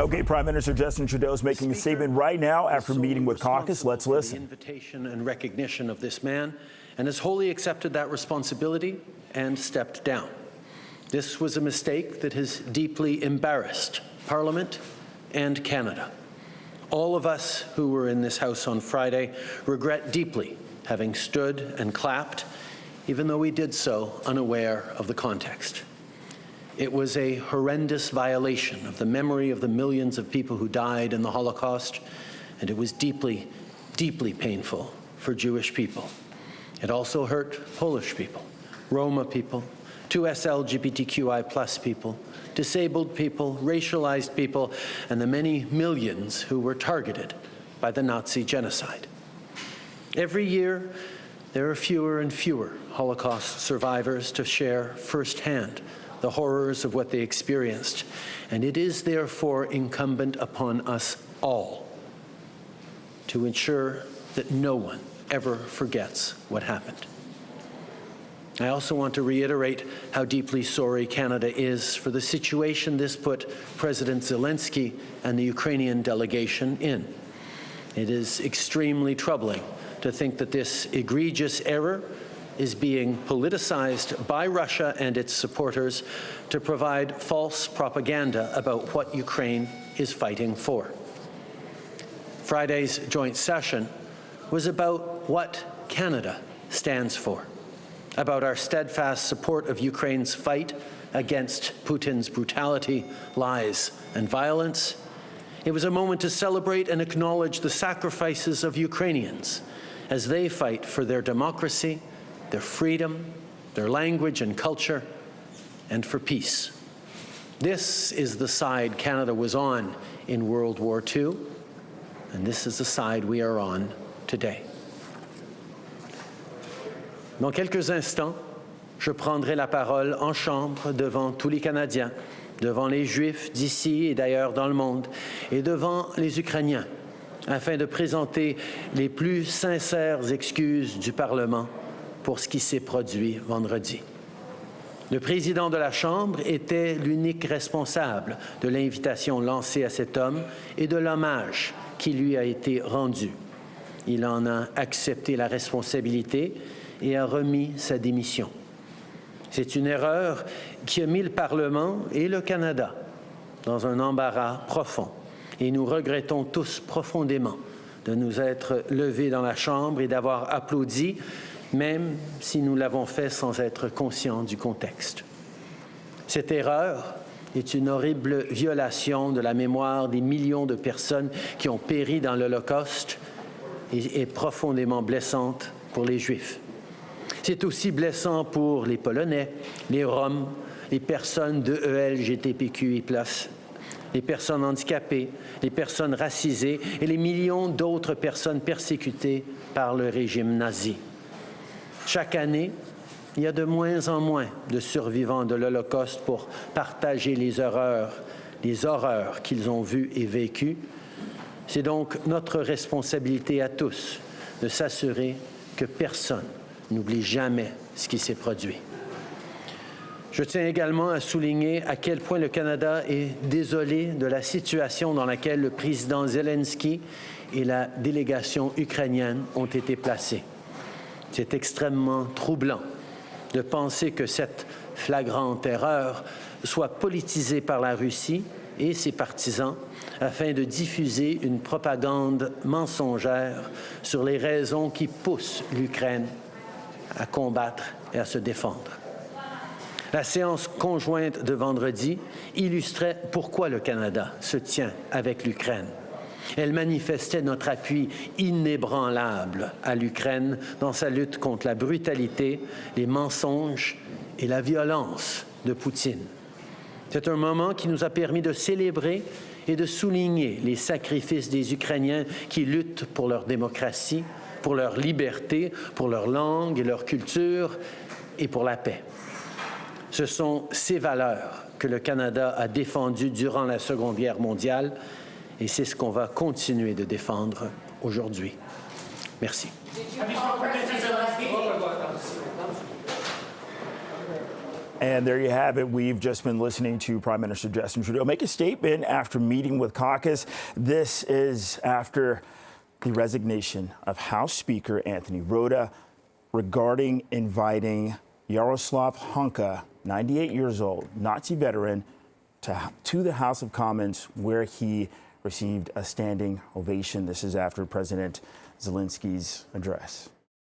Okay, Prime Minister Justin Trudeau is making a statement right now after meeting with caucus. Let's listen. The invitation and recognition of this man, and has wholly accepted that responsibility and stepped down. This was a mistake that has deeply embarrassed Parliament and Canada. All of us who were in this House on Friday regret deeply having stood and clapped, even though we did so unaware of the context. It was a horrendous violation of the memory of the millions of people who died in the Holocaust, and it was deeply, deeply painful for Jewish people. It also hurt Polish people, Roma people, 2S LGBTQI+ people, disabled people, racialized people, and the many millions who were targeted by the Nazi genocide. Every year, there are fewer and fewer Holocaust survivors to share firsthand the horrors of what they experienced, and it is therefore incumbent upon us all to ensure that no one ever forgets what happened. I also want to reiterate how deeply sorry Canada is for the situation this put President Zelensky and the Ukrainian delegation in. It is extremely troubling to think that this egregious error is being politicized by Russia and its supporters to provide false propaganda about what Ukraine is fighting for. Friday's joint session was about what Canada stands for, about our steadfast support of Ukraine's fight against Putin's brutality, lies, and violence. It was a moment to celebrate and acknowledge the sacrifices of Ukrainians as they fight for their democracy, their freedom, their language and culture, and for peace. This is the side Canada was on in World War II, and this is the side we are on today. Dans quelques instants, je prendrai la parole en chambre devant tous les Canadiens, devant les Juifs d'ici et d'ailleurs dans le monde, et devant les Ukrainiens, afin de présenter les plus sincères excuses du Parlement pour ce qui s'est produit vendredi. Le président de la Chambre était l'unique responsable de l'invitation lancée à cet homme et de l'hommage qui lui a été rendu. Il en a accepté la responsabilité et a remis sa démission. C'est une erreur qui a mis le Parlement et le Canada dans un embarras profond, et nous regrettons tous profondément de nous être levés dans la Chambre et d'avoir applaudi, même si nous l'avons fait sans être conscients du contexte. Cette erreur est une horrible violation de la mémoire des millions de personnes qui ont péri dans l'Holocauste et est profondément blessante pour les Juifs. C'est aussi blessant pour les Polonais, les Roms, les personnes de LGBTQI+, les personnes handicapées, les personnes racisées et les millions d'autres personnes persécutées par le régime nazi. Chaque année, il y a de moins en moins de survivants de l'Holocauste pour partager les horreurs qu'ils ont vues et vécues. C'est donc notre responsabilité à tous de s'assurer que personne n'oublie jamais ce qui s'est produit. Je tiens également à souligner à quel point le Canada est désolé de la situation dans laquelle le président Zelensky et la délégation ukrainienne ont été placés. C'est extrêmement troublant de penser que cette flagrante erreur soit politisée par la Russie et ses partisans afin de diffuser une propagande mensongère sur les raisons qui poussent l'Ukraine à combattre et à se défendre. La séance conjointe de vendredi illustrait pourquoi le Canada se tient avec l'Ukraine. Elle manifestait notre appui inébranlable à l'Ukraine dans sa lutte contre la brutalité, les mensonges et la violence de Poutine. C'est un moment qui nous a permis de célébrer et de souligner les sacrifices des Ukrainiens qui luttent pour leur démocratie, pour leur liberté, pour leur langue et leur culture et pour la paix. Ce sont ces valeurs que le Canada a défendues durant la Seconde Guerre mondiale et c'est ce qu'on va continuer de défendre aujourd'hui. Merci. And there you have it. We've just been listening to Prime Minister Justin Trudeau make a statement after meeting with caucus. This is after the resignation of House Speaker Anthony Rota regarding inviting Yaroslav Hunka, 98 years old, Nazi veteran, to the House of Commons, where he received a standing ovation. This is after President Zelensky's address.